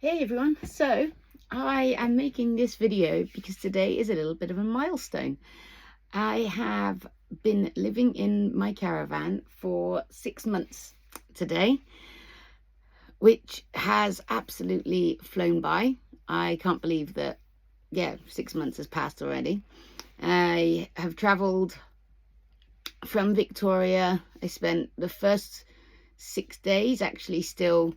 Hey everyone, so I am making this video because today is a little bit of a milestone. I have been living in my caravan for 6 months today, which has absolutely flown by. I can't believe that, 6 months has passed already. I have travelled from Victoria. I spent the first 6 days actually still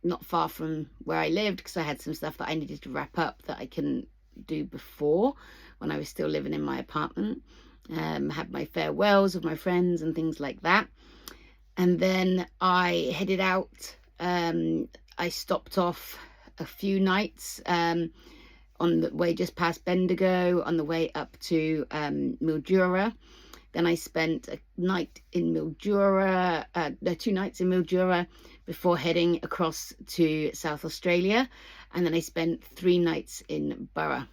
not far from where I lived, because I had some stuff that I needed to wrap up that I couldn't do before when I was still living in my apartment. Had my farewells of my friends and things like that. And then I headed out. I stopped off a few nights on the way just past Bendigo, on the way up to Mildura. Then I spent a night in Mildura, 2 nights in Mildura before heading across to South Australia. And then I spent 3 nights in Burra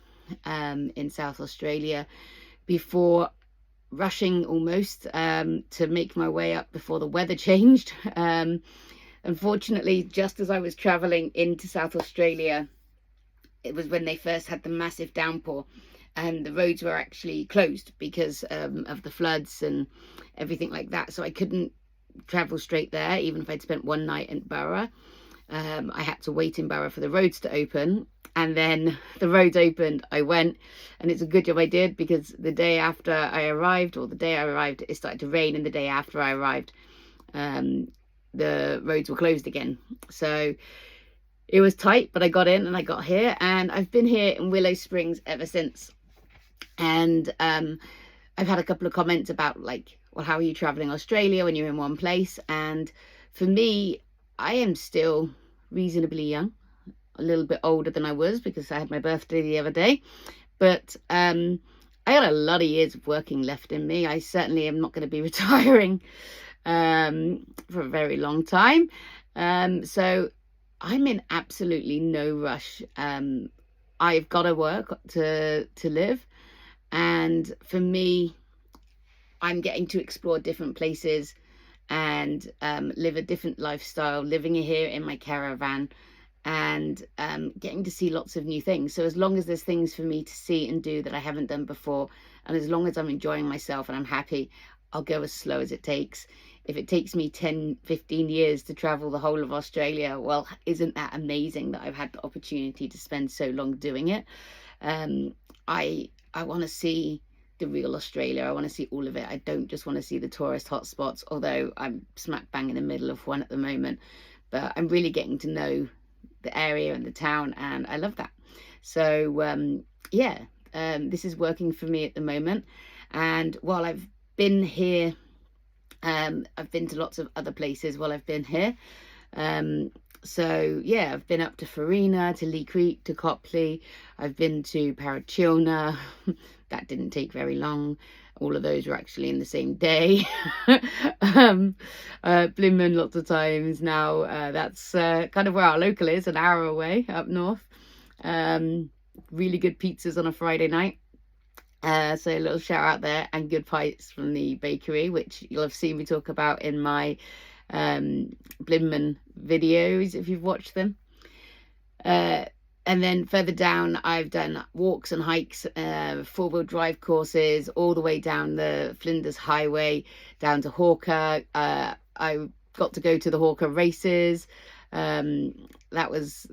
in South Australia before rushing almost to make my way up before the weather changed. Unfortunately, just as I was traveling into South Australia, it was when they first had the massive downpour, and the roads were actually closed because of the floods and everything like that. So I couldn't travel straight there, even if I'd spent 1 night in Burra. I had to wait in Burra for the roads to open, and then the roads opened, I went, and it's a good job I did, because the day after I arrived, or the day I arrived, it started to rain, and the day after I arrived, the roads were closed again. So it was tight, but I got in and I got here, and I've been here in Willow Springs ever since. And I've had a couple of comments about, like, well, how are you traveling Australia when you're in one place? And for me, I am still reasonably young, a little bit older than I was because I had my birthday the other day. But I got a lot of years of working left in me. I certainly am not going to be retiring for a very long time. So I'm in absolutely no rush. I've got to work to live. And for me, I'm getting to explore different places and live a different lifestyle, living here in my caravan, and getting to see lots of new things. So as long as there's things for me to see and do that I haven't done before, and as long as I'm enjoying myself and I'm happy, I'll go as slow as it takes. If it takes me 10, 15 years to travel the whole of Australia, well, isn't that amazing that I've had the opportunity to spend so long doing it? I want to see the real Australia. I want to see all of it. I don't just want to see the tourist hotspots, although I'm smack bang in the middle of one at the moment. But I'm really getting to know the area and the town, and I love that. So this is working for me at the moment. And while I've been here, I've been to lots of other places while I've been here. So yeah, I've been up to Farina, to Lee Creek, to Copley. I've been to Parachiona. That didn't take very long. All of those were actually in the same day. Blimman lots of times now. That's kind of where our local is, an hour away up north. Really good pizzas on a Friday night. So a little shout out there, and good pies from the bakery, which you'll have seen me talk about in my Blimman videos if you've watched them. And then further down, I've done walks and hikes, 4-wheel drive courses, all the way down the Flinders Highway, down to Hawker. I got to go to the Hawker races. That was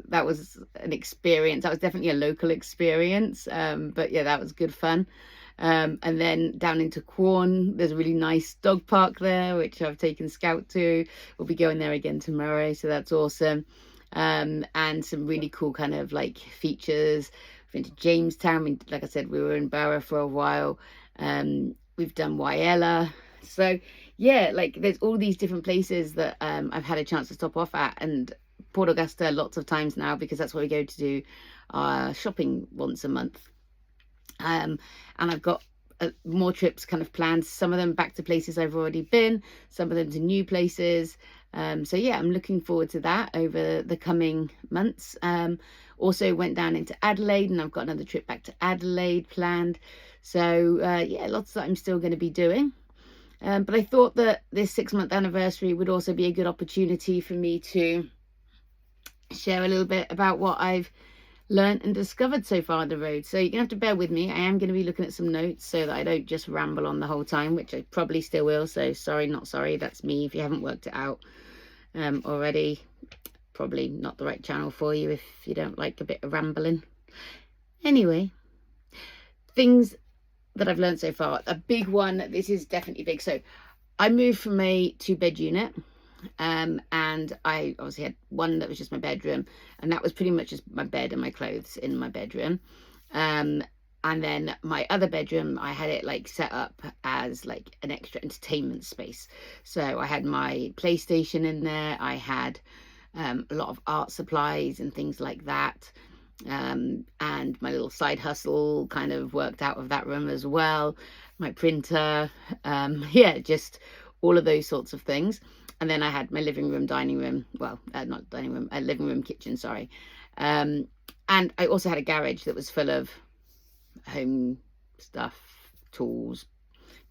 an experience. That was definitely a local experience. But yeah, that was good fun. And then down into Quorn, there's a really nice dog park there, which I've taken Scout to. We'll be going there again tomorrow, so that's awesome. And some really cool kind of like features. We've been to Jamestown. Like I said, we were in Barra for a while. We've done Whyalla. So yeah, like there's all these different places that I've had a chance to stop off at, and Port Augusta lots of times now, because that's where we go to do our shopping once a month. And I've got more trips kind of planned, some of them back to places I've already been, some of them to new places. So yeah, I'm looking forward to that over the coming months. Also went down into Adelaide, and I've got another trip back to Adelaide planned. So yeah, lots that I'm still going to be doing. But I thought that this 6-month anniversary would also be a good opportunity for me to share a little bit about what I've learned and discovered so far on the road. So you're gonna have to bear with me. I am going to be looking at some notes so that I don't just ramble on the whole time, which I probably still will. So sorry, not sorry. That's me. If you haven't worked it out already, probably not the right channel for you if you don't like a bit of rambling. Anyway, things that I've learned so far. A big one, this is definitely big. So I moved from a 2-bed unit, and I obviously had one that was just my bedroom, and that was pretty much just my bed and my clothes in my bedroom. And then my other bedroom, I had it like set up as like an extra entertainment space. So I had my PlayStation in there. I had a lot of art supplies and things like that. And my little side hustle kind of worked out of that room as well. My printer, yeah, just all of those sorts of things. And then I had my living room, dining room, well, not dining room, living room, kitchen, sorry. And I also had a garage that was full of home stuff, tools,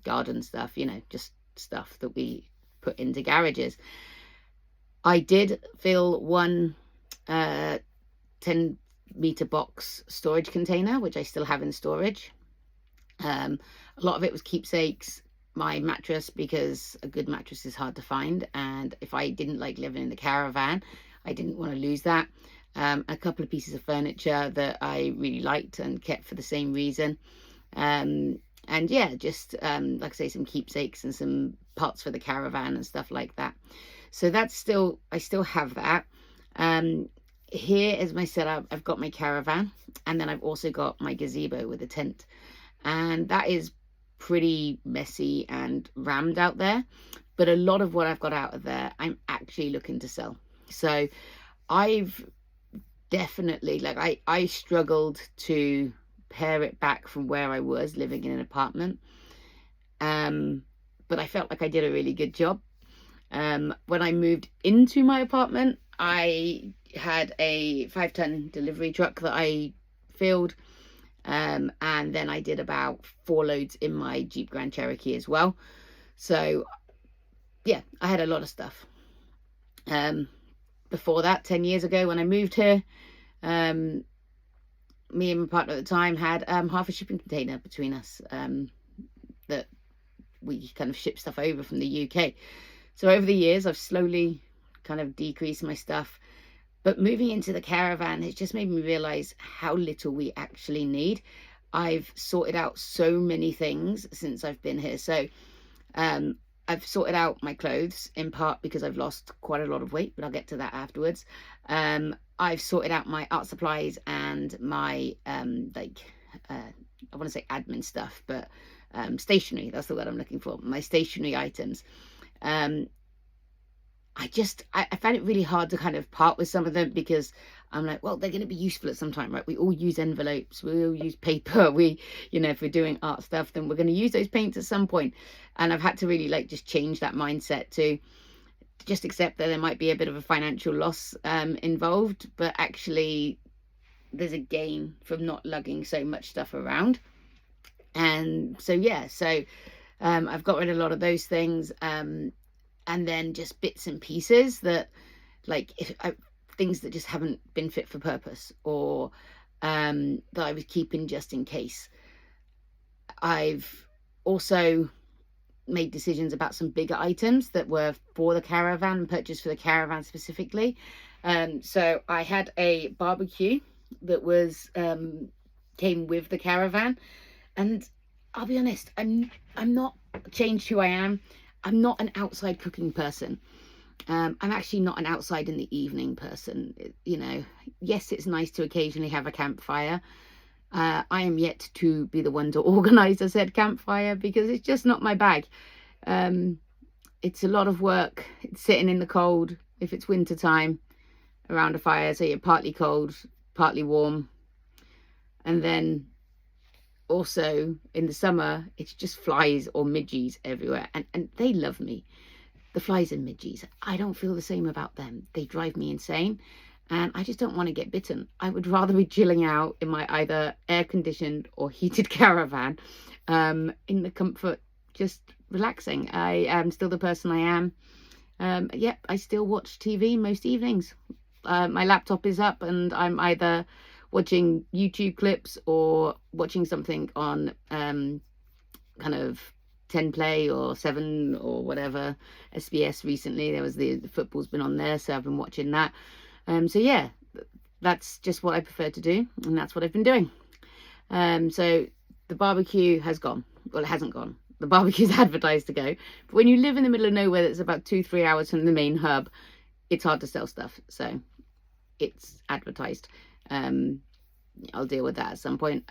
garden stuff, you know, just stuff that we put into garages. I did fill one 10-meter box storage container, which I still have in storage. A lot of it was keepsakes, my mattress, because a good mattress is hard to find, and if I didn't like living in the caravan, I didn't want to lose that. A couple of pieces of furniture that I really liked and kept for the same reason. And yeah, just like I say, some keepsakes and some parts for the caravan and stuff like that. So that's still, I still have that. Here is my setup. I've got my caravan, and then I've also got my gazebo with a tent, and that is pretty messy and rammed out there, but a lot of what I've got out of there I'm actually looking to sell. So I've definitely, like, I struggled to pare it back from where I was living in an apartment, but I felt like I did a really good job. When I moved into my apartment, I had a 5-ton delivery truck that I filled, and then I did about 4 loads in my Jeep Grand Cherokee as well. So yeah, I had a lot of stuff. Before that, 10 years ago when I moved here, me and my partner at the time had half a shipping container between us, that we kind of ship stuff over from the UK. So over the years, I've slowly kind of decreased my stuff. But moving into the caravan has just made me realize how little we actually need. I've sorted out so many things since I've been here. So I've sorted out my clothes, in part because I've lost quite a lot of weight, but I'll get to that afterwards. I've sorted out my art supplies and my, I want to say admin stuff, but stationery, that's the word I'm looking for, my stationery items. I found it really hard to kind of part with some of them, because I'm like, well, they're going to be useful at some time, right? We all use envelopes, we all use paper, we, you know, if we're doing art stuff, then we're going to use those paints at some point. And I've had to really like just change that mindset to just accept that there might be a bit of a financial loss involved, but actually there's a gain from not lugging so much stuff around. And so yeah, so I've got rid of a lot of those things, and then just bits and pieces that, like, things that just haven't been fit for purpose, or that I was keeping just in case. I've also made decisions about some bigger items that were for the caravan, purchased for the caravan specifically. So I had a barbecue that was came with the caravan, and I'll be honest, I'm not changed who I am. I'm not an outside cooking person. I'm actually not an outside in the evening person. You know, yes, it's nice to occasionally have a campfire. I am yet to be the one to organize a said campfire, because it's just not my bag. It's a lot of work. It's sitting in the cold if it's winter time around a fire, so you're partly cold, partly warm. And then also in the summer, it's just flies or midges everywhere, and they love me. The flies and midges, I don't feel the same about them. They drive me insane, and I just don't want to get bitten. I would rather be chilling out in my either air-conditioned or heated caravan, in the comfort, just relaxing. I am still the person I am. Yep, I still watch TV most evenings. my laptop is up and I'm either watching YouTube clips or watching something on kind of 10 Play or 7 or whatever, SBS recently. There was the football's been on there, so I've been watching that. So yeah, that's just what I prefer to do, and that's what I've been doing. So the barbecue has gone. Well, it hasn't gone. The barbecue's advertised to go. But when you live in the middle of nowhere that's about 2-3 hours from the main hub, it's hard to sell stuff. So it's advertised. I'll deal with that at some point.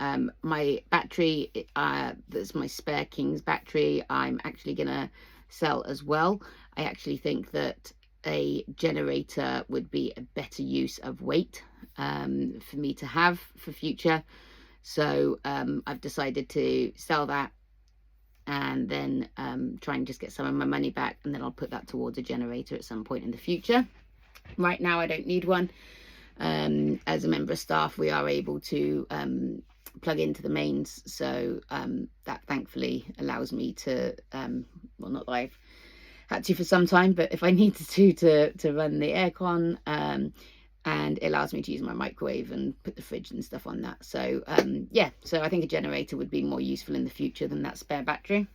My battery, that's my spare King's battery, I'm actually going to sell as well. I actually think that a generator would be a better use of weight for me to have for future. So I've decided to sell that and then try and just get some of my money back, and then I'll put that towards a generator at some point in the future. Right now I don't need one. As a member of staff, we are able to plug into the mains, so that thankfully allows me to, well, not that I've had to for some time, but if I needed to run the aircon, and it allows me to use my microwave and put the fridge and stuff on that. So yeah, so I think a generator would be more useful in the future than that spare battery.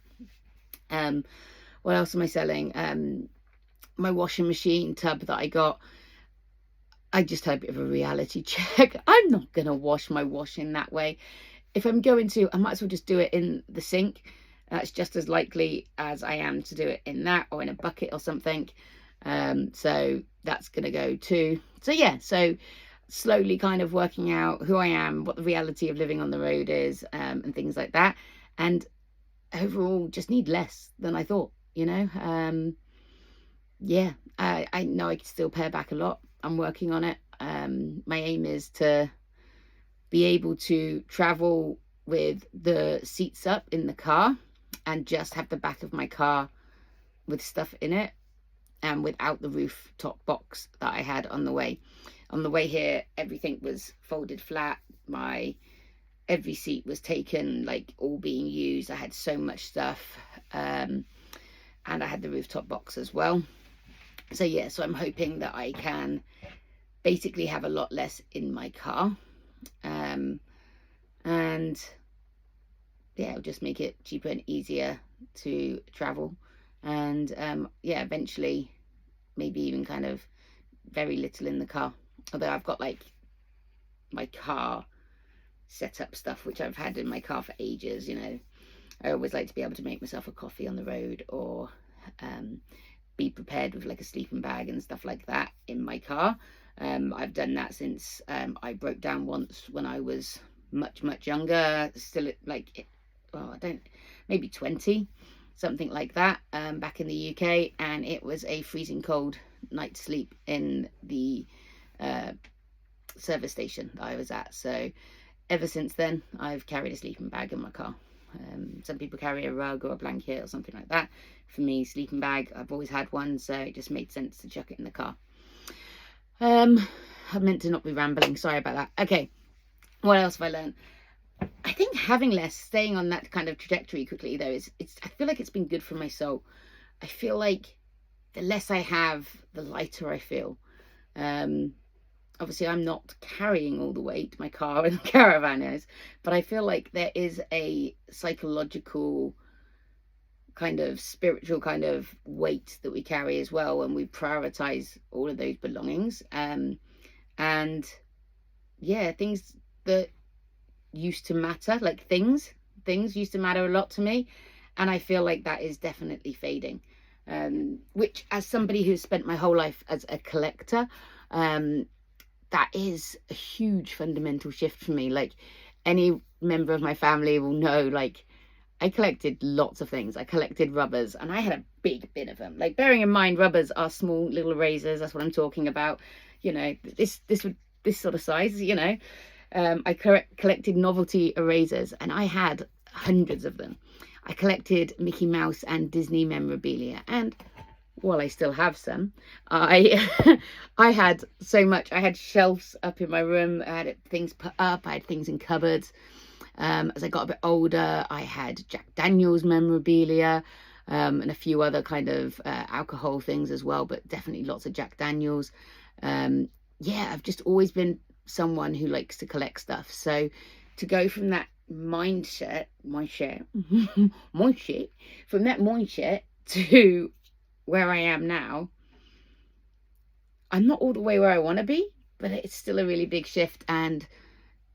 What else am I selling? My washing machine tub that I got, I just had a bit of a reality check. I'm not going to wash my washing that way. If I'm going to, I might as well just do it in the sink. That's just as likely as I am to do it in that or in a bucket or something. So that's going to go too. So yeah, so slowly kind of working out who I am, what the reality of living on the road is, and things like that. And overall just need less than I thought, you know. Yeah, I know I can still pare back a lot. I'm working on it. My aim is to be able to travel with the seats up in the car and just have the back of my car with stuff in it, and without the rooftop box that I had on the way. On the way here, everything was folded flat. Every seat was taken, like all being used. I had so much stuff, and I had the rooftop box as well. So yeah, so I'm hoping that I can basically have a lot less in my car, and yeah, it'll just make it cheaper and easier to travel. And yeah, eventually maybe even kind of very little in the car, although I've got like my car setup stuff which I've had in my car for ages. You know, I always like to be able to make myself a coffee on the road, or be prepared with like a sleeping bag and stuff like that in my car. I've done that since I broke down once when I was much younger, still like, well, maybe 20, something like that, back in the UK, and it was a freezing cold night to sleep in the service station that I was at. So ever since then I've carried a sleeping bag in my car. Some people carry a rug or a blanket or something like that. For me, sleeping bag, I've always had one, so it just made sense to chuck it in the car. I meant to not be rambling, sorry about that. Okay, what else have I learned? I think having less, staying on that kind of trajectory quickly though, I feel like it's been good for my soul. I feel like the less I have, the lighter I feel. Obviously I'm not carrying all the weight my car and the caravan is, but I feel like there is a psychological kind of spiritual kind of weight that we carry as well when we prioritize all of those belongings. And yeah, things that used to matter, like things used to matter a lot to me, and I feel like that is definitely fading, which, as somebody who's spent my whole life as a collector, that is a huge fundamental shift for me. Like, any member of my family will know, like, I collected lots of things. I collected rubbers, and I had a big bin of them. Like, bearing in mind, rubbers are small little razors. That's what I'm talking about. You know, this sort of size, you know. I collected novelty erasers, and I had hundreds of them. I collected Mickey Mouse and Disney memorabilia, and while I still have some, I had so much. I had shelves up in my room. I had things put up. I had things in cupboards. As I got a bit older, I had Jack Daniel's memorabilia, and a few other kind of alcohol things as well, but definitely lots of Jack Daniel's. yeah, I've just always been someone who likes to collect stuff. So to go from that mindset, from that mindset to where I am now, I'm not all the way where I want to be, but it's still a really big shift. And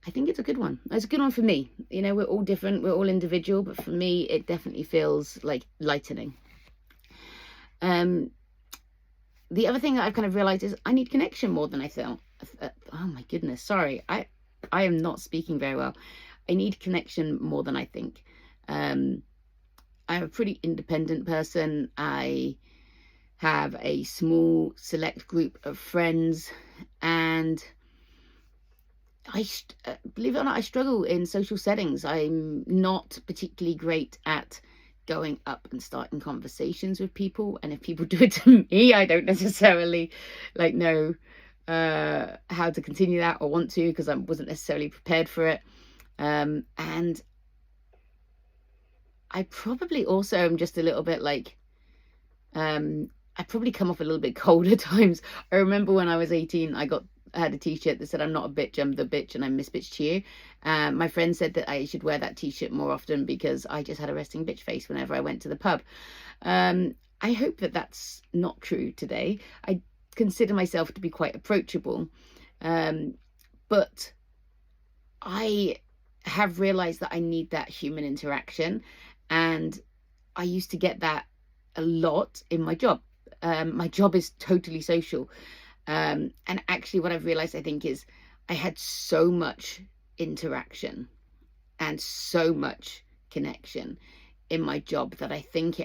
I think it's a good one. It's a good one for me. You know, we're all different, we're all individual, but for me, it definitely feels like lightening. The other thing that I've kind of realized is I need connection more than I felt. Oh my goodness, sorry. I am not speaking very well. I need connection more than I think. I'm a pretty independent person. I have a small select group of friends, and believe it or not, I struggle in social settings. I'm not particularly great at going up and starting conversations with people, and if people do it to me, I don't necessarily know how to continue that or want to, because I wasn't necessarily prepared for it. And I probably also am just a little bit I probably come off a little bit cold at times. I remember when I was 18, I had a t-shirt that said, "I'm not a bitch, I'm the bitch, and I miss bitch to you." My friend said that I should wear that t-shirt more often because I just had a resting bitch face whenever I went to the pub. I hope that that's not true today. I consider myself to be quite approachable, but I have realized that I need that human interaction, and I used to get that a lot in my job. My job is totally social. And actually what I've realized, I think, is I had so much interaction and so much connection in my job that I think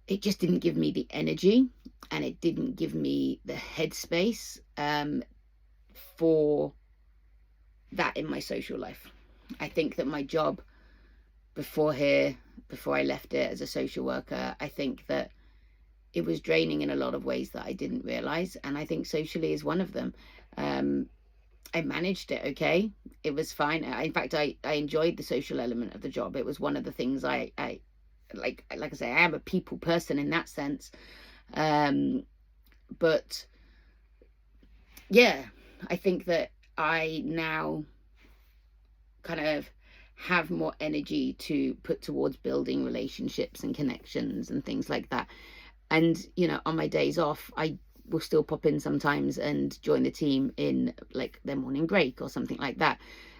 it just didn't give me the energy, and it didn't give me the headspace for that in my social life. I think that my job before I left it as a social worker, I think that it was draining in a lot of ways that I didn't realize, and I think socially is one of them. I managed it okay. It was fine. In fact, I enjoyed the social element of the job. It was one of the things I like I say, I am a people person in that sense. But yeah, I think that I now kind of have more energy to put towards building relationships and connections and things like that. And, you know, on my days off, I will still pop in sometimes and join the team in like their morning break or something like that.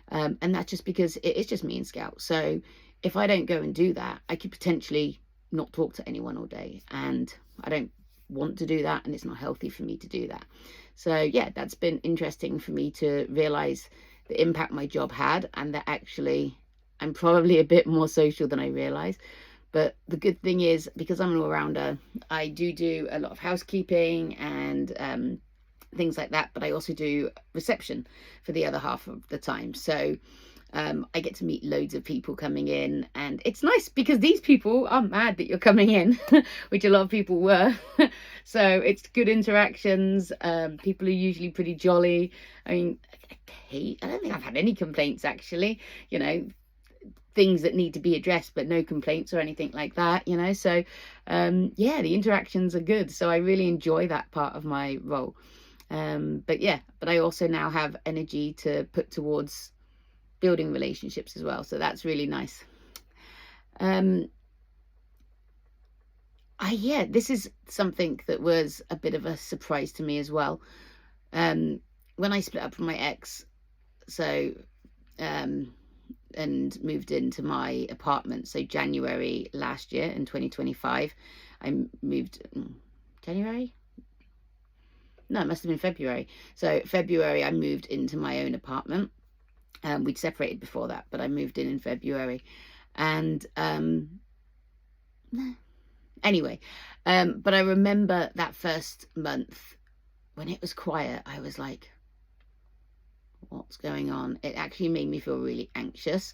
And that's just because it's just me and Scout. So if I don't go and do that, I could potentially not talk to anyone all day. And I don't want to do that. And it's not healthy for me to do that. So yeah, that's been interesting for me to realize the impact my job had, and that actually I'm probably a bit more social than I realize. But the good thing is, because I'm an all-rounder, I do a lot of housekeeping and things like that, but I also do reception for the other half of the time. So I get to meet loads of people coming in, and it's nice because these people are mad that you're coming in, which a lot of people were. So it's good interactions. People are usually pretty jolly. I mean, I don't think I've had any complaints, actually. You know, things that need to be addressed, but no complaints or anything like that, you know. So yeah, the interactions are good, so I really enjoy that part of my role. But I also now have energy to put towards building relationships as well, so that's really nice. This is something that was a bit of a surprise to me as well. When I split up from my ex, and moved into my apartment, so January last year in 2025, I moved January? No, it must have been February. So February I moved into my own apartment. We'd separated before that, but I moved in February. And anyway, but I remember that first month when it was quiet, I was like, what's going on? It actually made me feel really anxious,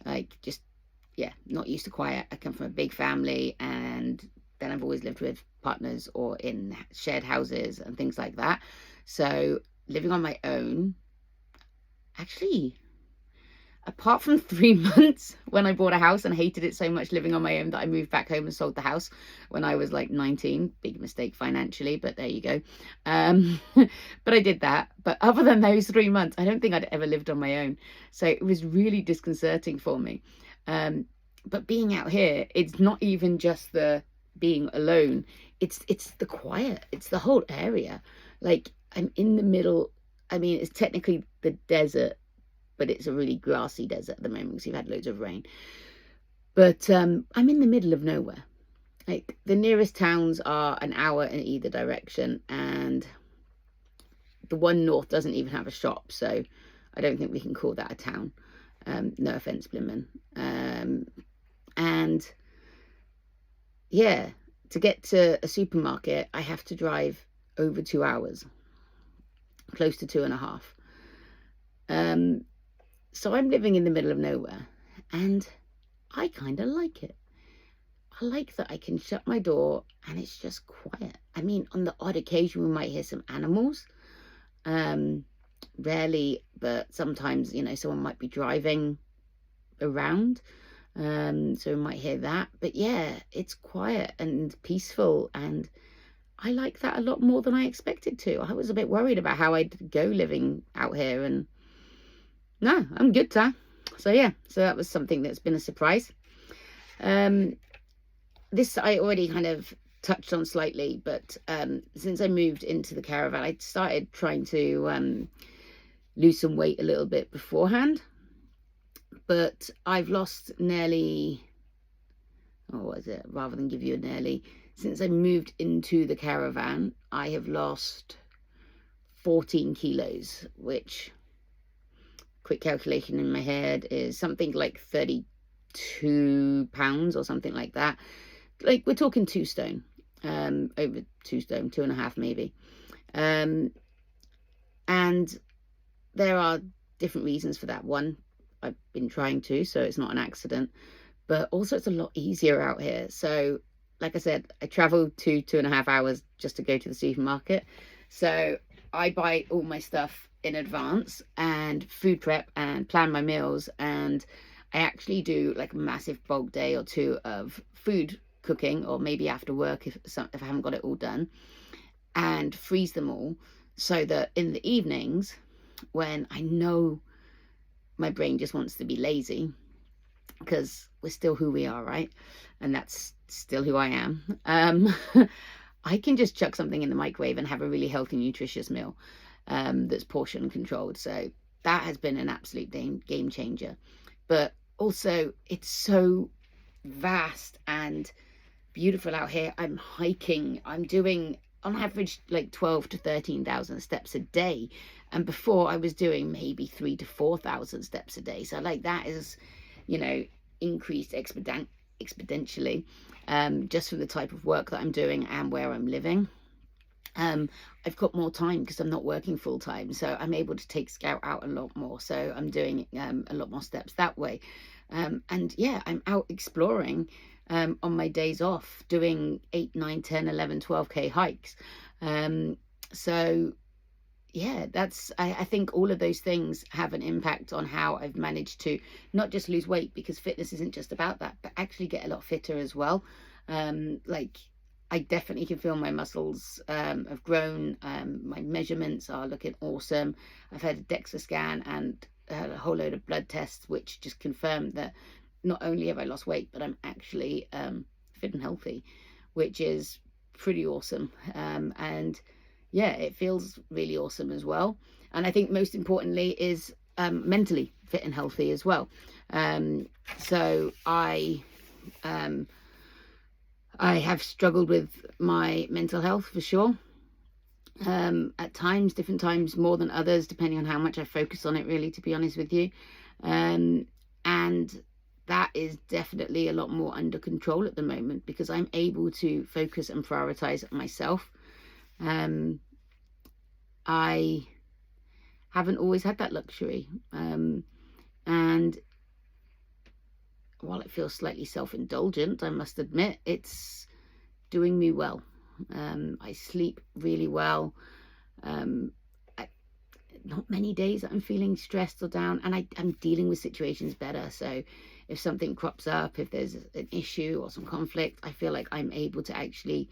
like just not used to quiet. I come from a big family, and then I've always lived with partners or in shared houses and things like that. So living on my own, actually apart from 3 months when I bought a house and hated it so much living on my own that I moved back home and sold the house when I was like 19. Big mistake financially, but there you go. But I did that. But other than those 3 months, I don't think I'd ever lived on my own. So it was really disconcerting for me. But being out here, it's not even just the being alone. It's the quiet. It's the whole area. Like, I'm in the middle. I mean, it's technically the desert, but it's a really grassy desert at the moment because you've had loads of rain. But I'm in the middle of nowhere. Like, the nearest towns are an hour in either direction, and the one north doesn't even have a shop, so I don't think we can call that a town. No offense, Blimmen. And yeah, to get to a supermarket, I have to drive over 2 hours, close to 2.5. So I'm living in the middle of nowhere, and I kind of like it. I like that I can shut my door and it's just quiet. I mean, on the odd occasion, we might hear some animals. Rarely, but sometimes, you know, someone might be driving around. So we might hear that. But yeah, it's quiet and peaceful, and I like that a lot more than I expected to. I was a bit worried about how I'd go living out here, and no, I'm good, Ty. So yeah, so that was something that's been a surprise. This I already kind of touched on slightly, but since I moved into the caravan, I started trying to lose some weight a little bit beforehand. But I've lost nearly, rather than give you a nearly, since I moved into the caravan, I have lost 14 kilos, which, quick calculation in my head, is something like 32 pounds or something like that. Like, we're talking 2 stone, over 2 stone, 2.5 maybe. And there are different reasons for that. One, I've been trying to, so it's not an accident, but also it's a lot easier out here. So like I said, I travel 2.5 hours just to go to the supermarket. So I buy all my stuff in advance and food prep and plan my meals, and I actually do like a massive bulk day or 2 of food cooking, or maybe after work if I haven't got it all done, and freeze them all so that in the evenings, when I know my brain just wants to be lazy, because we're still who we are, right? And that's still who I am. I can just chuck something in the microwave and have a really healthy, nutritious meal that's portion controlled. So that has been an absolute game changer. But also, it's so vast and beautiful out here. I'm hiking. I'm doing, on average, like 12 to 13,000 steps a day. And before, I was doing maybe 3,000 to 4,000 steps a day. So like, that is, you know, increased exponentially, just from the type of work that I'm doing and where I'm living. I've got more time because I'm not working full time, so I'm able to take Scout out a lot more. So I'm doing a lot more steps that way. And yeah, I'm out exploring on my days off, doing 8, 9, 10, 11, 12K hikes. So yeah, that's, I think all of those things have an impact on how I've managed to not just lose weight, because fitness isn't just about that, but actually get a lot fitter as well. Like, I definitely can feel my muscles have grown. My measurements are looking awesome. I've had a DEXA scan and had a whole load of blood tests, which just confirmed that not only have I lost weight, but I'm actually fit and healthy, which is pretty awesome. And yeah, it feels really awesome as well. And I think most importantly is mentally fit and healthy as well. So I have struggled with my mental health for sure. At times, different times more than others, depending on how much I focus on it, really, to be honest with you. And that is definitely a lot more under control at the moment, because I'm able to focus and prioritize myself. I haven't always had that luxury. And while it feels slightly self-indulgent, I must admit, it's doing me well. I sleep really well. not many days that I'm feeling stressed or down, and I'm dealing with situations better. So if something crops up, if there's an issue or some conflict, I feel like I'm able to actually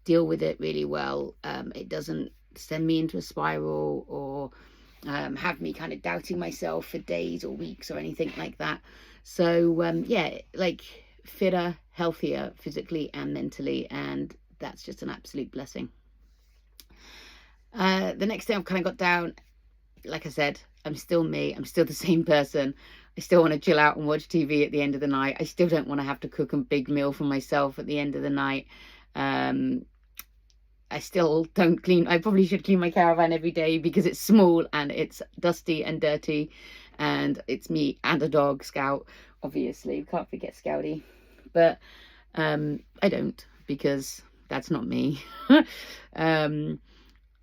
deal with it really well. It doesn't send me into a spiral or have me kind of doubting myself for days or weeks or anything like that. So yeah, like fitter, healthier physically and mentally, and that's just an absolute blessing. The next thing I've kind of got down, like I said, I'm still me. I'm still the same person. I still want to chill out and watch TV at the end of the night. I still don't want to have to cook a big meal for myself at the end of the night. I still don't clean. I probably should clean my caravan every day because it's small and it's dusty and dirty, and it's me and a dog, Scout. Obviously, can't forget Scouty. But I don't, because that's not me.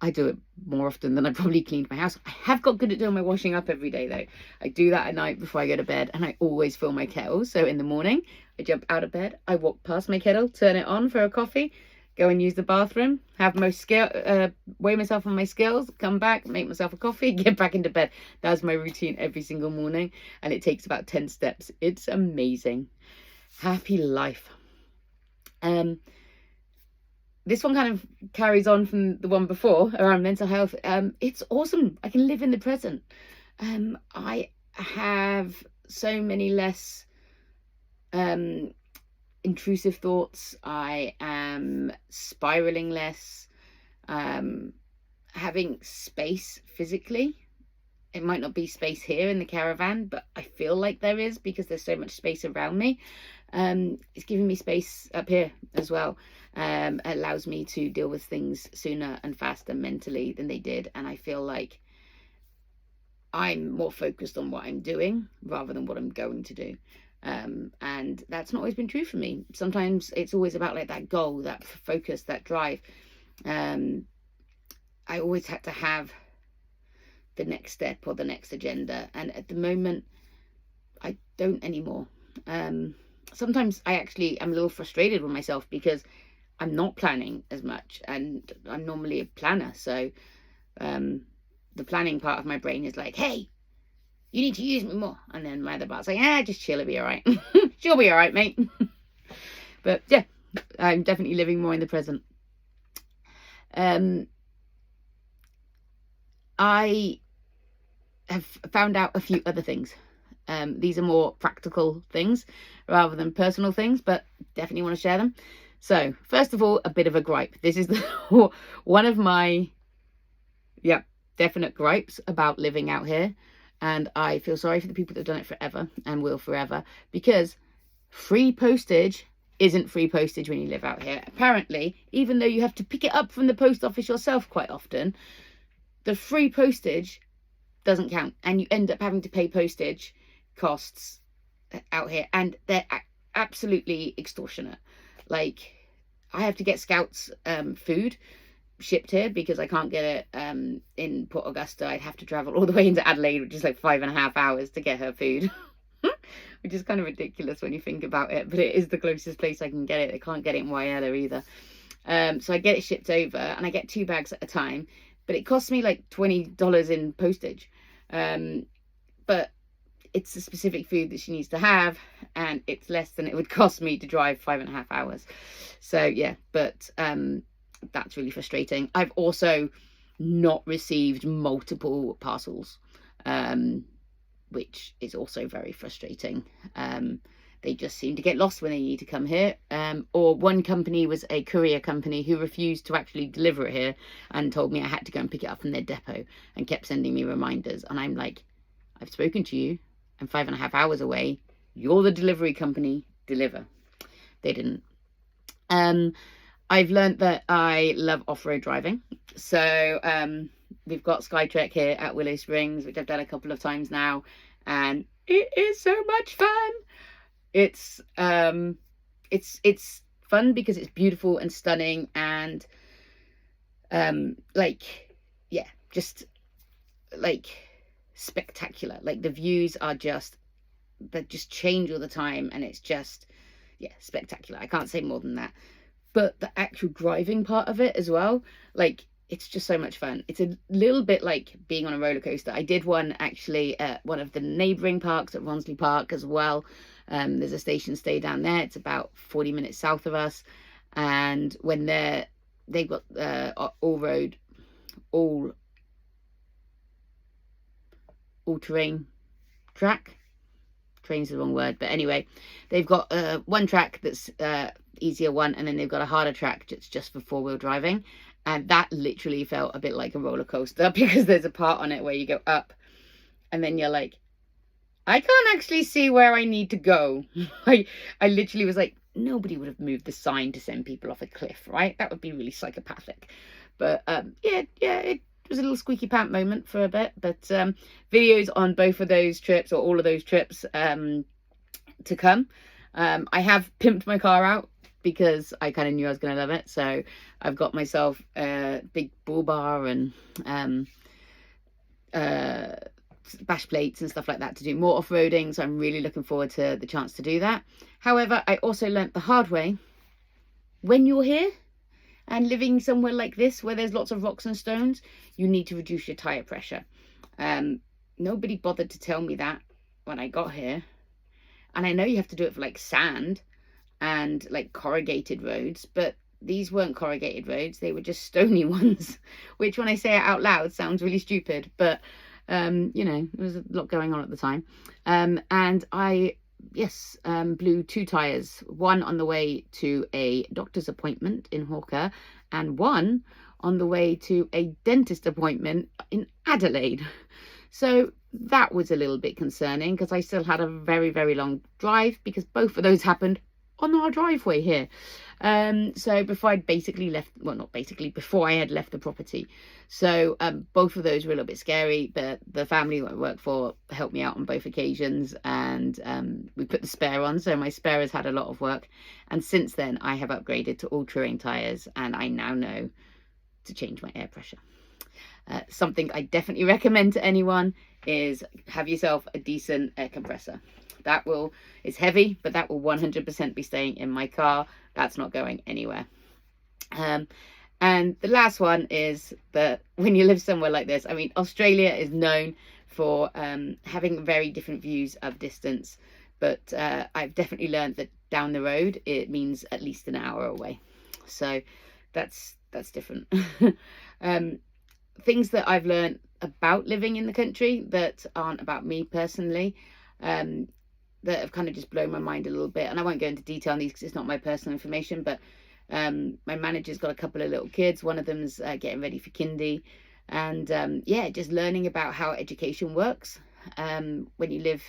I do it more often than I probably cleaned my house. I have got good at doing my washing up every day, though. I do that at night before I go to bed, and I always fill my kettle. So in the morning, I jump out of bed, I walk past my kettle, turn it on for a coffee, go and use the bathroom, have my weigh myself on my scales, come back, make myself a coffee, get back into bed. That's my routine every single morning, and it takes about 10 steps. It's amazing. Happy life. This one kind of carries on from the one before around mental health. It's awesome. I can live in the present. I have so many less intrusive thoughts. I am spiraling less, having space physically. It might not be space here in the caravan, but I feel like there is because there's so much space around me. It's giving me space up here as well. It allows me to deal with things sooner and faster mentally than they did. And I feel like I'm more focused on what I'm doing rather than what I'm going to do. And that's not always been true for me. Sometimes it's always about like that goal, that focus, that drive. I always had to have the next step or the next agenda, and at the moment I don't anymore. Sometimes I actually am a little frustrated with myself because I'm not planning as much, and I'm normally a planner. So the planning part of my brain is like, hey, you need to use me more. And then my other part's like, just chill, it'll be all right. She'll be all right, mate. But yeah, I'm definitely living more in the present. I have found out a few other things. These are more practical things rather than personal things, but definitely want to share them. So first of all, a bit of a gripe. This is one of my definite gripes about living out here, and I feel sorry for the people that have done it forever and will forever, because free postage isn't free postage when you live out here. Apparently, even though you have to pick it up from the post office yourself quite often, the free postage doesn't count, and you end up having to pay postage costs out here, and they're absolutely extortionate. Like, I have to get Scout's food shipped here because I can't get it in Port Augusta. I'd have to travel all the way into Adelaide, which is like 5.5 hours to get her food. Which is kind of ridiculous when you think about it, but it is the closest place I can get it. I can't get it in Whyalla either. So I get it shipped over, and I get 2 bags at a time, but it costs me like $20 in postage. But it's a specific food that she needs to have, and it's less than it would cost me to drive 5.5 hours. So yeah, but that's really frustrating. I've also not received multiple parcels, which is also very frustrating. They just seem to get lost when they need to come here. Or one company was a courier company who refused to actually deliver it here and told me I had to go and pick it up from their depot, and kept sending me reminders. And I'm like, I've spoken to you. I'm 5.5 hours away. You're the delivery company. Deliver. They didn't. I've learned that I love off-road driving. So we've got Skytrek here at Willow Springs, which I've done a couple of times now, and it is so much fun. It's fun because it's beautiful and stunning, and just like spectacular. Like, the views are just, they just change all the time, and it's just spectacular. I can't say more than that. But the actual driving part of it as well, like, it's just so much fun. It's a little bit like being on a roller coaster. I did one actually at one of the neighbouring parks at Ronsley Park as well. There's a station stay down there. It's about 40 minutes south of us. And when they've got all-terrain track. Train's the wrong word, but anyway, they've got one track that's easier one, and then they've got a harder track that's just for four-wheel driving. And that literally felt a bit like a roller coaster, because there's a part on it where you go up and then you're like, I can't actually see where I need to go. I literally was like, nobody would have moved the sign to send people off a cliff, right? That would be really psychopathic. But yeah, it was a little squeaky pant moment for a bit. But videos on both of those trips, or all of those trips, to come. I have pimped my car out, because I kind of knew I was going to love it. So I've got myself a big bull bar and bash plates and stuff like that to do more off-roading. So I'm really looking forward to the chance to do that. However, I also learnt the hard way, when you're here and living somewhere like this where there's lots of rocks and stones, you need to reduce your tyre pressure. Nobody bothered to tell me that when I got here. And I know you have to do it for like sand and like corrugated roads, but these weren't corrugated roads. They were just stony ones, which when I say it out loud sounds really stupid, but you know, there was a lot going on at the time. And I blew 2 tires, one on the way to a doctor's appointment in Hawker and one on the way to a dentist appointment in Adelaide. So that was a little bit concerning, because I still had a very, very long drive, because both of those happened on our driveway here. So before I'd basically left, well, not basically, before I had left the property. So both of those were a little bit scary, but the family that I work for helped me out on both occasions, and we put the spare on, so my spare has had a lot of work. And since then I have upgraded to all-terrain tyres, and I now know to change my air pressure. Something I definitely recommend to anyone is have yourself a decent air compressor. That it's heavy, but that will 100% be staying in my car. That's not going anywhere. And the last one is that when you live somewhere like this, I mean, Australia is known for having very different views of distance, but I've definitely learned that down the road it means at least an hour away. So that's different. Things that I've learned about living in the country that aren't about me personally, that have kind of just blown my mind a little bit. And I won't go into detail on these because it's not my personal information, but my manager's got a couple of little kids. One of them's getting ready for kindy. And yeah, just learning about how education works when you live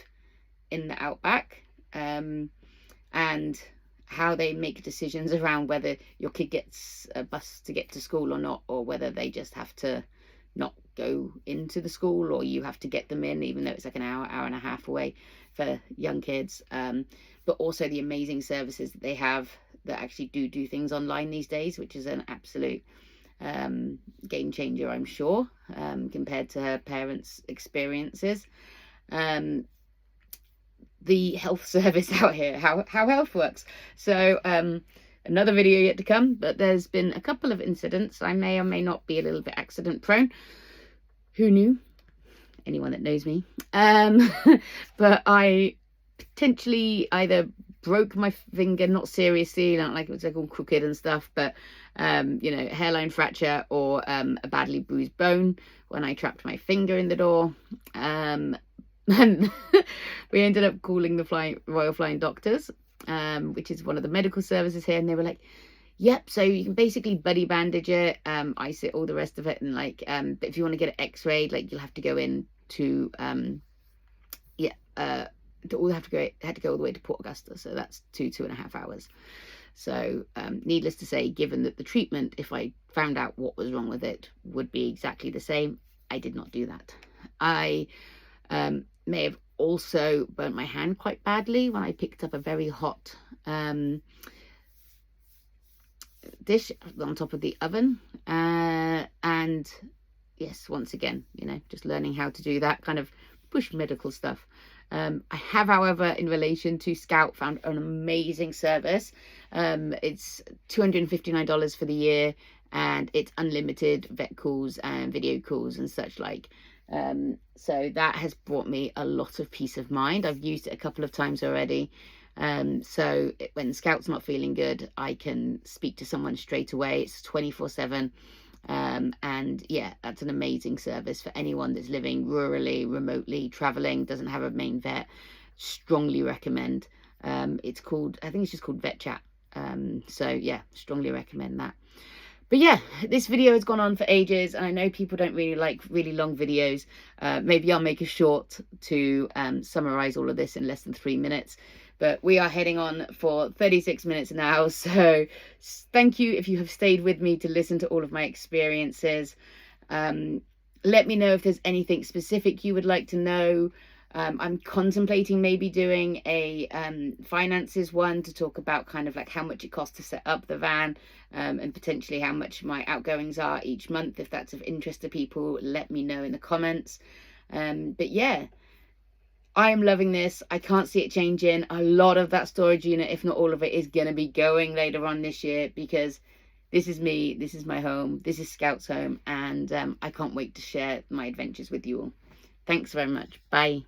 in the outback, and how they make decisions around whether your kid gets a bus to get to school or not, or whether they just have to not go into the school, or you have to get them in, even though it's like an hour and a half away for young kids. But also the amazing services that they have that actually do things online these days, which is an absolute game changer, I'm sure, compared to her parents' experiences. The health service out here, how health works. So another video yet to come, but there's been a couple of incidents. I may or may not be a little bit accident prone. Who knew? Anyone that knows me. But I potentially either broke my finger, not seriously, not like it was like all crooked and stuff, but you know, hairline fracture, or a badly bruised bone when I trapped my finger in the door. And we ended up calling the Royal Flying Doctors, which is one of the medical services here, and they were like, yep, so you can basically buddy bandage it, ice it, all the rest of it, and like but if you want to get it x-rayed, like you'll have to go in to had to go all the way to Port Augusta, so that's 2.5 hours. So needless to say, given that the treatment, if I found out what was wrong with it, would be exactly the same, I did not do that. I may have also burnt my hand quite badly when I picked up a very hot dish on top of the oven, and yes, once again, you know, just learning how to do that kind of push medical stuff. I have, however, in relation to Scout, found an amazing service. It's $259 for the year, and it's unlimited vet calls and video calls and such like. So that has brought me a lot of peace of mind. I've used it a couple of times already. So when Scout's not feeling good, I can speak to someone straight away. It's 24/7. And yeah, that's an amazing service for anyone that's living rurally, remotely, traveling, doesn't have a main vet. Strongly recommend. It's called, I think it's just called Vet Chat. So yeah, strongly recommend that. But yeah, this video has gone on for ages, and I know people don't really like really long videos. Maybe I'll make a short to summarize all of this in less than 3 minutes. But we are heading on for 36 minutes now. So thank you if you have stayed with me to listen to all of my experiences. Let me know if there's anything specific you would like to know. I'm contemplating maybe doing a finances one to talk about kind of like how much it costs to set up the van, and potentially how much my outgoings are each month. If that's of interest to people, let me know in the comments. But yeah, I am loving this. I can't see it changing. A lot of that storage unit, if not all of it, is going to be going later on this year, because this is me, this is my home, this is Scout's home, and I can't wait to share my adventures with you all. Thanks very much. Bye.